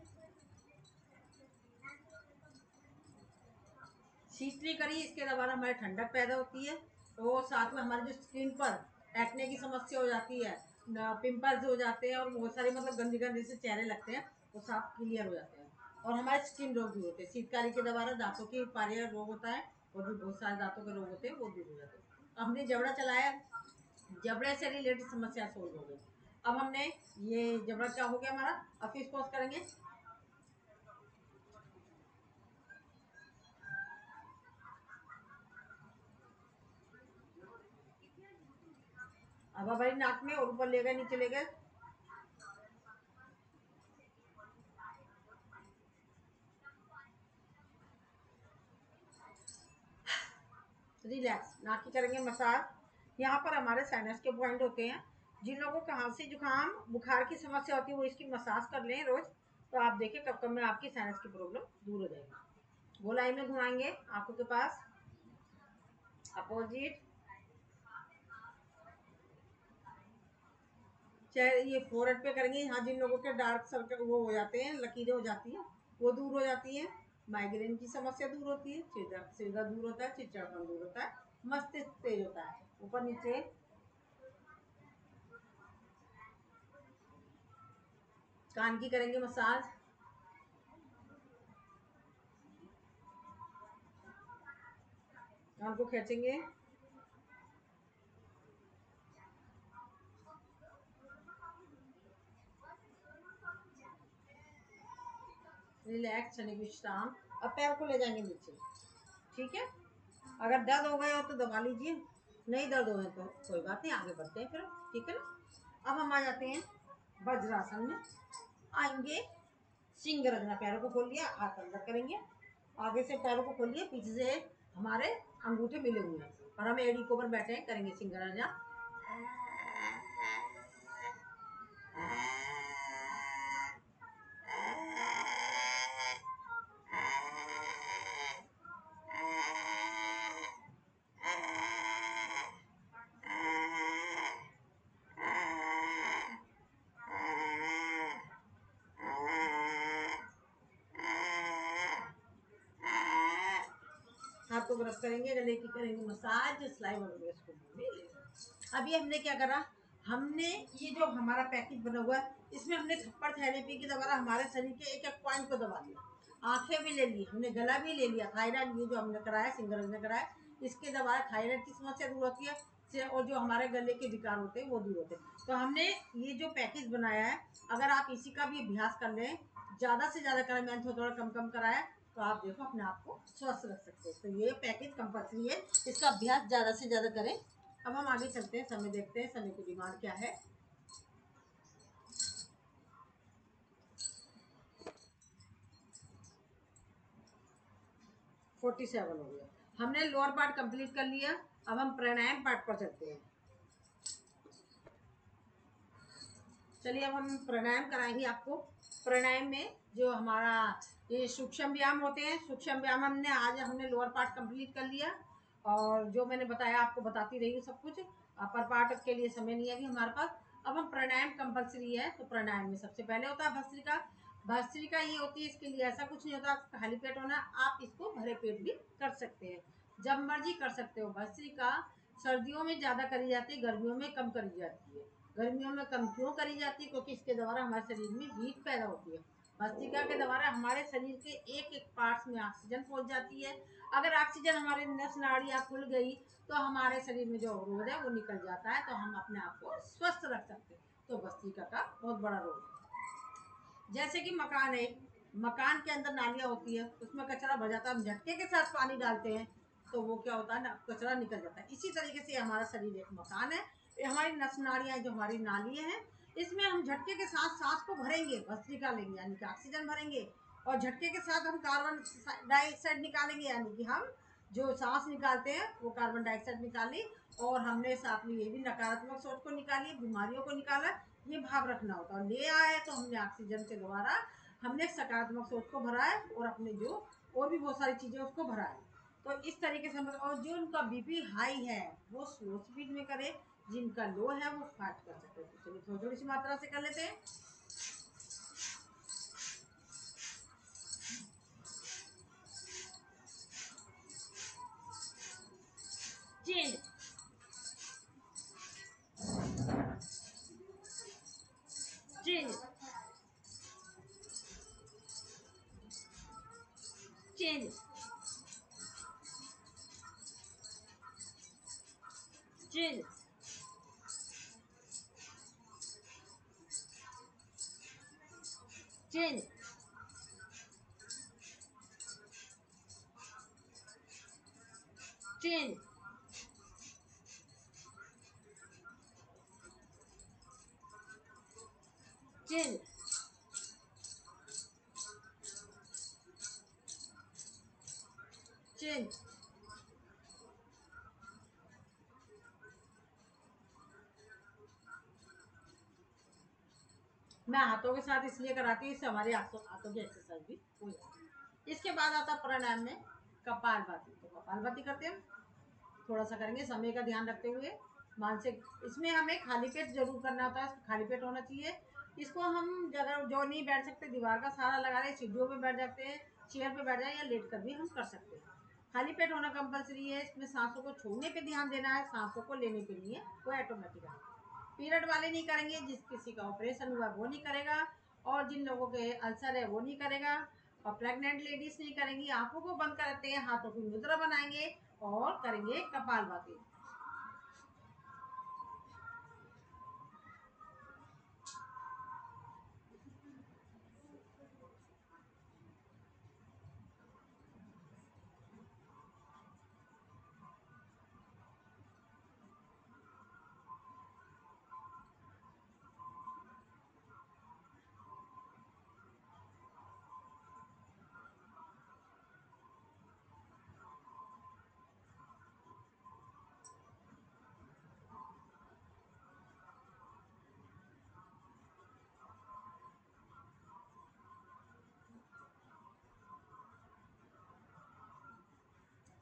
शीतली करी, इसके द्वारा हमारे ठंडक पैदा होती है और साथ में हमारे जो स्किन पर एक्ने की समस्या हो जाती है, पिंपल्स हो जाते हैं और बहुत सारे मतलब गंदी गंदी से चेहरे लगते हैं, वो साफ क्लियर हो जाते हैं। और हमारे स्किन रोग भी होते हैं शीतकारी के द्वारा। दांतों की पारिया रोग होता है और भी बहुत सारे दांतों के रोग होते हैं, वो दूर हो जाते हैं। तो हमने जबड़ा चलाया, जबड़े से रिलेटेड समस्या सोल्व हो गई। अब हमने ये जबड़ा क्या हो गया हमारा। अब फिर पॉज करेंगे, हवा भरी नाक में और ऊपर ले गए नीचे ले गए। रिलैक्स। नाक की करेंगे मसाज। यहाँ पर हमारे साइनस के पॉइंट होते हैं। जिन लोगों को खांसी जुकाम बुखार की समस्या होती है वो इसकी मसाज कर लें रोज, तो आप देखिए कब कब में आपकी साइनस की प्रॉब्लम दूर हो जाएगी। गोलाई में घुमाएंगे आंखों के पास, अपोजिट। चाहे ये फोरहेड पे करेंगे। यहाँ जिन लोगों के डार्क सर्कल वो हो जाते हैं, लकीरें हो जाती हैं, वो दूर हो जाती हैं। माइग्रेन की समस्या दूर होती है, सिर दर्द दूर होता है, चिड़चिड़ापन दूर होता है, मस्तिष्क तेज होता है। ऊपर नीचे। कान की करेंगे मसाज। कान को खींचेंगे। रिलैक्स, क्षणिक विश्राम। अब पैर को ले जाएंगे नीचे, ठीक है। अगर दर्द हो गए हो तो दबा लीजिए, नहीं दर्द हो गए तो कोई बात नहीं, आगे बढ़ते हैं फिर, ठीक है ना। अब हम आ जाते हैं वज्रासन में। आएंगे सिंह रचना, पैरों को खोल लिया, हाथ अंदर करेंगे, आगे से पैरों को खोलिए, पीछे से हमारे अंगूठे मिले हुए हैं और हम एड़ी के ऊपर बैठे हैं। करेंगे सिंह रचना। हाथ को ग्रब करेंगे, गले की करेंगे मसाज, सिलाई वगैरह इसको बोलेंगे। अभी हमने क्या करा, हमने ये जो हमारा पैकेज बना हुआ है इसमें हमने थप्पड़ थेरेपी के द्वारा हमारे शरीर के एक एक पॉइंट को दबा दिया। आंखें भी ले ली हमने, गला भी ले लिया, थायराइड ये जो हमने कराया, सिंगरज ने कराया, इसके द्वारा थायराइड की समस्या दूर होती है और जो हमारे गले के विकार होते हैं वो दूर होते हैं। तो हमने ये जो पैकेज बनाया है, अगर आप इसी का भी अभ्यास कर लें, ज़्यादा से ज़्यादा करें, मैंने थोड़ा कम कम कराया, तो आप देखो अपने आप को स्वस्थ रख सकते हैं। तो ये पैकेज कंपल्सरी है, इसका अभ्यास ज़्यादा से ज़्यादा करें। अब हम आगे चलते हैं, समय देखते हैं, समय की डिमांड क्या है। 47 हो गया। हमने लोअर पार्ट कंप्लीट कर लिया। अब हम प्राणायाम पार्ट पर चलते हैं। चलिए अब हम प्राणायाम कराएंगे आपको। प्राणायाम में जो हमारा ये सूक्ष्म व्यायाम होते हैं, सूक्ष्म व्यायाम हमने आज हमने लोअर पार्ट कंप्लीट कर लिया और जो मैंने बताया आपको बताती रही हूँ सब कुछ। अपर पार्ट के लिए समय नहीं है अभी हमारे पास। अब हम प्राणायाम कंपल्सरी है, तो प्राणायाम में सबसे पहले होता है भस्त्रिका। भस्त्रिका ये होती है, इसके लिए ऐसा कुछ नहीं होता खाली पेट होना, आप इसको भरे पेट भी कर सकते हैं, जब मर्जी कर सकते हो। भस्त्रिका सर्दियों में ज़्यादा करी जाती है, गर्मियों में कम करी जाती है। गर्मियों में कम क्यों करी जाती है, क्योंकि इसके द्वारा हमारे शरीर में हीट पैदा होती है। भस्त्रिका के द्वारा हमारे शरीर के एक एक पार्ट्स में ऑक्सीजन पहुंच जाती है। अगर ऑक्सीजन हमारे नस नाड़ियाँ खुल गई तो हमारे शरीर में जो अवरोध है वो निकल जाता है, तो हम अपने आप को स्वस्थ रख सकते हैं। तो भस्त्रिका का बहुत बड़ा रोल है। जैसे कि मकान है, मकान के अंदर नालियाँ होती है, उसमें कचरा भर जाता है, हम झटके के साथ पानी डालते हैं तो वो क्या होता है ना, कचरा निकल जाता है। इसी तरीके से हमारा शरीर एक मकान है। हमारी नस नाड़ियाँ जो हमारी नालियाँ हैं, इसमें हम झटके के साथ सांस को भरेंगे, भस्त्रिका लेंगे यानी कि ऑक्सीजन भरेंगे, और झटके के साथ हम कार्बन डाइऑक्साइड निकालेंगे, यानी कि हम जो सांस निकालते हैं वो कार्बन डाइऑक्साइड निकाली, और हमने साथ में ये भी नकारात्मक सोच को निकाली, बीमारियों को निकाला। ये भाव रखना होता है। ले आए तो हमने ऑक्सीजन के द्वारा हमने सकारात्मक सोच को भरा है, और अपने जो और भी बहुत सारी चीज़ें उसको भरा है। तो इस तरीके से हम, और जो उनका बीपी हाई है वो स्लो स्पीड में करे, जिनका लो है वो फास्ट कर सकते हैं। तो चलिए थोड़ी थोड़ी सी मात्रा से कर लेते हैं। Change, change, change, change, change, change, chin, chin. मैं हाथों के साथ इसलिए कराती हूँ, इससे हमारे हाथों हाथों की एक्सरसाइज भी हो जाती है। इसके बाद आता है प्राणायाम में कपालभाति। तो कपालभाति करते हैं, थोड़ा सा करेंगे समय का ध्यान रखते हुए। मानसिक, इसमें हमें खाली पेट जरूर करना होता है, खाली पेट होना चाहिए। इसको हम जगह जो नहीं बैठ सकते, दीवार का सहारा लगा रहे, सीढ़ियों पे बैठ जाते हैं, चेयर पे बैठ जाए, या लेट कर भी हम कर सकते हैं। खाली पेट होना कंपलसरी है। इसमें सांसों को छोड़ने पे ध्यान देना है, सांसों को लेने पे नहीं है, वो ऑटोमेटिक है। पीरियड वाले नहीं करेंगे, जिस किसी का ऑपरेशन हुआ वो नहीं करेगा, और जिन लोगों के अल्सर है वो नहीं करेगा, और प्रेग्नेंट लेडीज नहीं करेंगी। आंखों को बंद करते हैं, हाथों की मुद्रा बनाएंगे और करेंगे कपालभाति।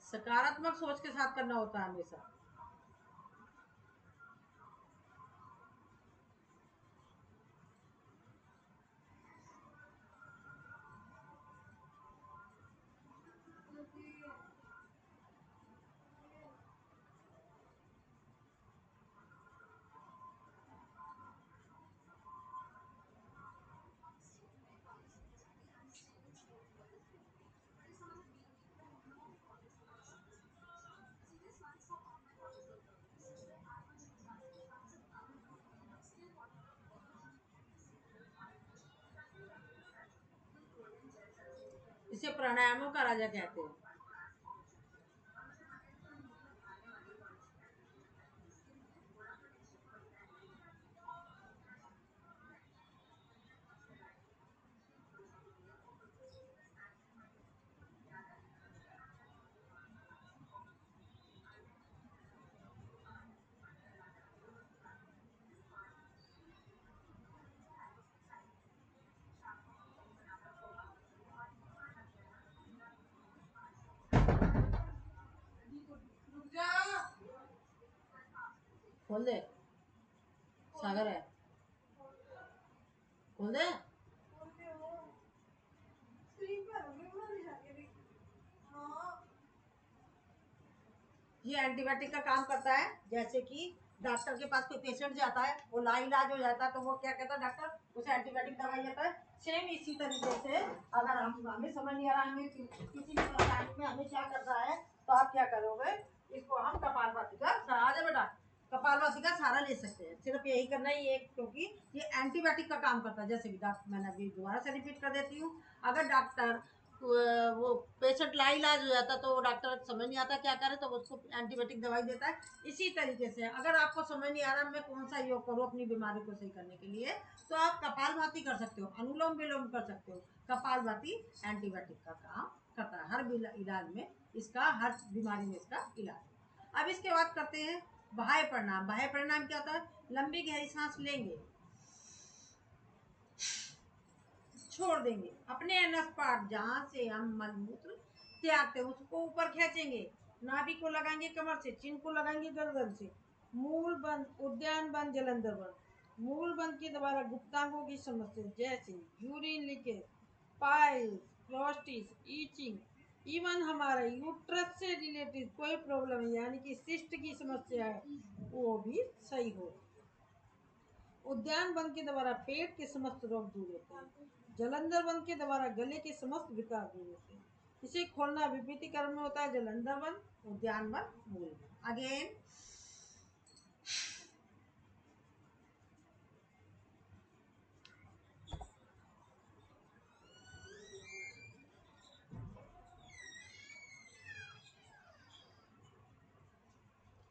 सकारात्मक सोच के साथ करना होता है हमेशा। इसे प्राणायामों का राजा कहते हैं। खोल दे, सागर है, खोल दे। ये एंटीबायोटिक का काम करता है। जैसे कि डॉक्टर के पास कोई पेशेंट जाता है, वो लाइलाज हो जाता है, तो वो क्या कहता है डॉक्टर, उसे एंटीबायोटिक दवाई देता है। सेम इसी तरीके से अगर हम, हमें समझ नहीं आ रहा हमें किसी भी परेशानी में हमें क्या करना है, तो आप क्या करोगे, इसको हम कपालभाति का सहारा बेटा, कपालभाति का सहारा ले सकते हैं। सिर्फ यही करना ही है, क्योंकि ये एंटीबायोटिक का काम करता है। जैसे कि डॉक्टर, मैंने अभी दोबारा से रिपीट कर देती हूँ, अगर डॉक्टर वो पेशेंट लाइलाज हो जाता, तो डॉक्टर समझ नहीं आता क्या करे, तो उसको एंटीबायोटिक दवाई देता है। इसी तरीके से अगर आपको समझ नहीं आ रहा मैं कौन सा योग करूँ अपनी बीमारी को सही करने के लिए, तो आप कपालभाति कर सकते हो, अनुलोम विलोम कर सकते हो। कपालभाति एंटीबायोटिक का काम करता है हर इलाज में, इसका हर बीमारी में इसका इलाज। अब इसके बाद करते हैं बाह्य प्रणाम। बाह्य प्रणाम क्या होता है, लंबी गहरी सांस लेंगे, छोड़ देंगे, अपने नसपाट जहाँ से हम मलमूत्र त्यागते हैं उसको ऊपर खींचेंगे, नाभि को लगाएंगे कमर से, चिन्ह को लगाएंगे गर्दन से। मूल बंद, उद्यान बंद, जलंधर बंद। मूल बंद के द्वारा गुप्तांगों की समस्या जैसे urine leakage, piles, prostate, itching, even हमारा यूट्रस से रिलेटेड कोई प्रॉब्लम है, यानी कि सिस्ट की समस्या है, वो भी सही हो। उद्यान वन के द्वारा पेट के समस्त रोग दूर होते हैं। जलंधर वन के द्वारा गले के समस्त विकार दूर होते हैं। इसे खोलना विभूति कर्म में होता है। जलंधर वन, उद्यान वन, मूल one. Again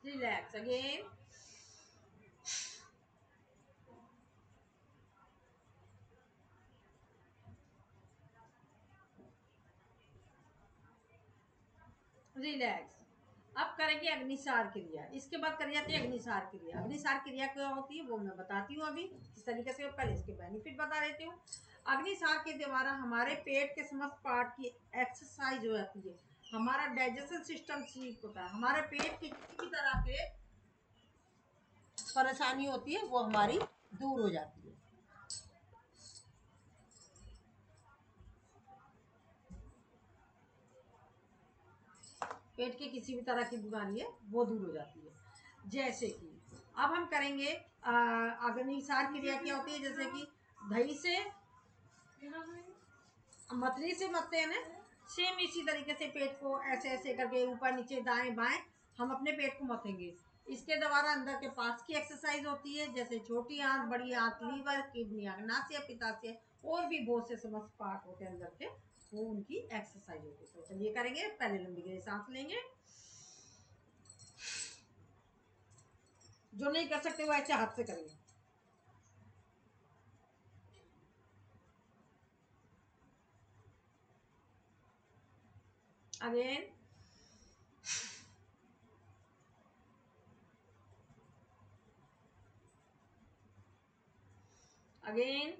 relax, again relax. अब करेंगे अग्निसार क्रिया। इसके बाद करी जाती है अग्निसार क्रिया। अग्निसार क्रिया क्या होती है वो मैं बताती हूँ अभी किस तरीके से। पहले इसके बेनिफिट बता देती हूँ। अग्निसार के द्वारा हमारे पेट के समस्त पार्ट की एक्सरसाइज हो जाती है। हमारा डाइजेशन सिस्टम ठीक होता है। हमारे पेट की किसी भी तरह के परेशानी होती है वो हमारी दूर हो जाती है। पेट के किसी भी तरह की बीमारी है वो दूर हो जाती है। जैसे कि अब हम करेंगे अग्निसार क्रिया क्या होती है। जैसे कि दही से मथनी से मथते हैं ना, सेम इसी तरीके से पेट को ऐसे ऐसे करके ऊपर नीचे दाएं बाएं हम अपने पेट को मथेंगे। इसके द्वारा अंदर के पास की एक्सरसाइज होती है। जैसे छोटी आंत, बड़ी आंत, लीवर, किडनी, अग्नाशय, पित्ताशय और भी बहुत से समस्त पार्ट होते हैं अंदर के, वो उनकी एक्सरसाइज होती है। तो चलिए करेंगे। पहले लंबी गहरी सांस लेंगे। जो नहीं कर सकते वो ऐसे हाथ से करेंगे। Again, again,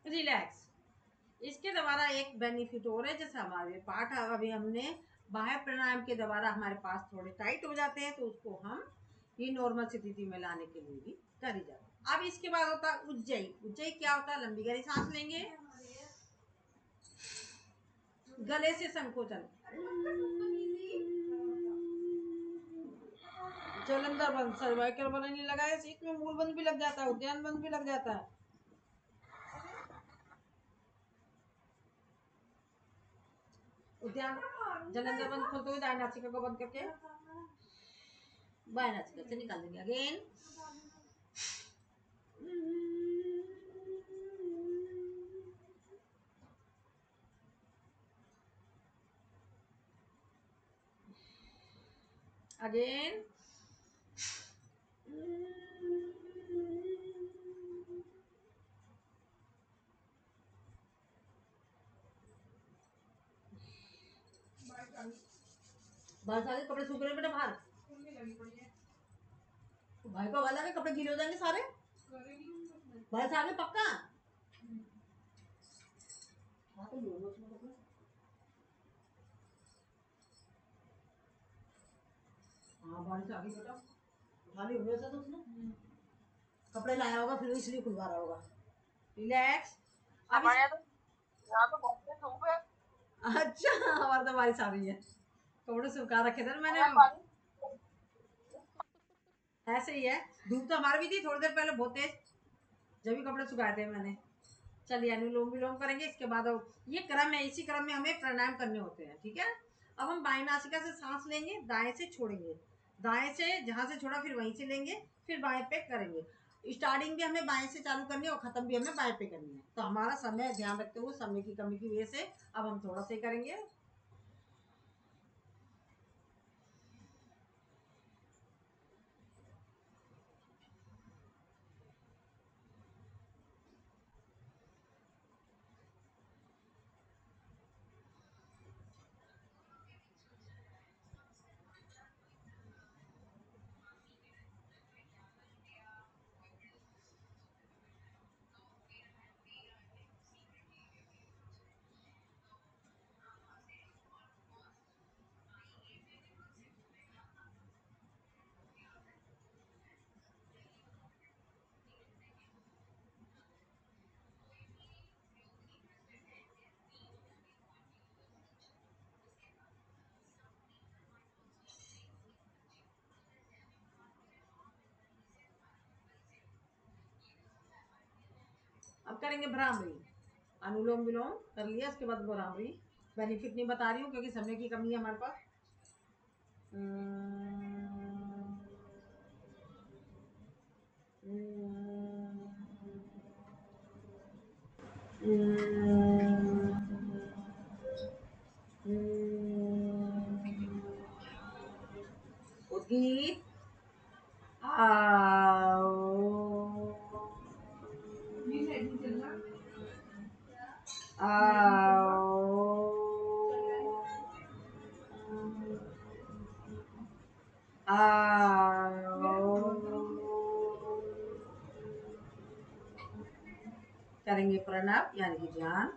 relax. इसके द्वारा एक बेनिफिट और है। जैसे हमारे पार्ट अभी हमने बाह्य प्राणायाम के द्वारा हमारे पास थोड़े टाइट हो जाते हैं तो उसको हम ये नॉर्मल स्थिति में लाने के लिए भी करी जाती है। अब इसके बाद होता है उज्जयी। उज्जयी क्या होता है? लंबी गहरी सांस लेंगे, गले से संकोचन, जलंधर बंद, सर्वाइकल बंद नहीं लगा है, इसमें मूल बंद भी लग जाता है, उद्यान बंद भी लग जाता है। उद्यान जलंधर बंद खोलते हुए दाएं नासिका को बंद करके बाएं नासिका से निकाल देंगे। अगेन, अगेन, बाहर सारे कपड़े सूख रहे बेटा बाहर। भाई को वाला के कपड़े गीले हो जाएंगे सारे। बाहर से आगे पक्का। हाँ तो लो उसमें कपड़े। हाँ बाहर से आगे बेटा उठा ली होगी तो उसने कपड़े लाया होगा फिर इसलिए खुलवा रहा होगा। रिलैक्स। अब हमारे यहाँ तो बहुत तेज धूप है। अच्छा, हमारे तो बारिश आ रही है। कपड़े सुखा रखे थे मैंने। हमारे पानी ऐसे ही है। धूप तो हमारी भी थी थोड़ी देर पहले बहुत तेज, जब भी कपड़े सुखाए थे मैंने। चलिए अनुलोम विलोम करेंगे। इसके बाद ये क्रम है, इसी क्रम में हमें प्राणायाम करने होते हैं। ठीक है। अब हम बाएं नासिका से सांस लेंगे, दाएं से छोड़ेंगे। दाएं से जहां से छोड़ा फिर वहीं से लेंगे, फिर बाएं पे करेंगे। स्टार्टिंग भी हमें बाएं से चालू करनी है और खत्म भी हमें बाएं पे करनी है। तो हमारा समय ध्यान रखते हुए, समय की कमी की वजह से अब हम थोड़ा सा ही करेंगे। अब करेंगे भ्रामरी। अनुलोम विलोम कर लिया, इसके बाद भ्रामरी। बेनिफिट नहीं बता रही हूँ क्योंकि समय की कमी है हमारे पास। उद्गीत, आओ, करेंगे प्रणव यानी कि ध्यान।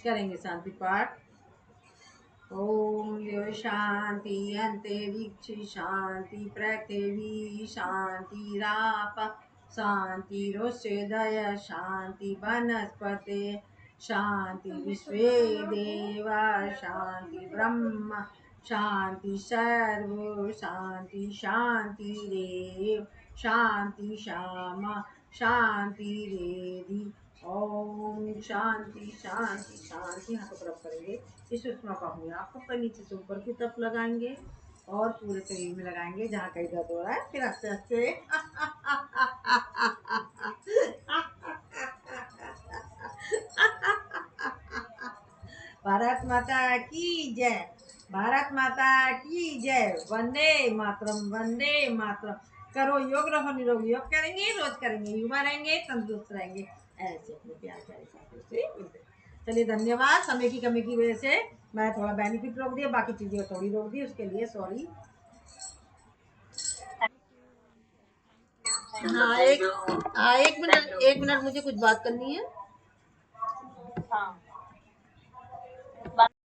करेंगे शांति पाठ। ओम देव शांति अंतरिक्ष शांति पृथ्वी शांति राप शांति रोषदय शांति वनस्पति शांति विश्वे देव शांति ब्रह्म शांति सर्व शांति शांति रेव शांति श्याम शांति रेधि। ओम शांति शांति शांति। हाथों पर रब करेंगे। इस सुषमा को अपनी आंखों पर नीचे से ऊपर की तरफ लगाएंगे और पूरे शरीर में लगाएंगे जहाँ कहीं दर्द हो रहा है। फिर आस्ते आस्ते भारत माता की जय, भारत माता की जय। वंदे मातरम, वंदे मातरम। करो योग, रहो निरोगी। योग करेंगे, रोज करेंगे, युवा रहेंगे, तंदुरुस्त रहेंगे। ऐसे अपने प्यार प्यारे साथियों से मिलते। चलिए धन्यवाद। समय की कमी की वजह से मैं थोड़ा बेनिफिट रोक दिया, बाकी चीजें थोड़ी रोक दी, उसके लिए सॉरी। हाँ एक मिनट मुझे कुछ बात करनी है। हाँ।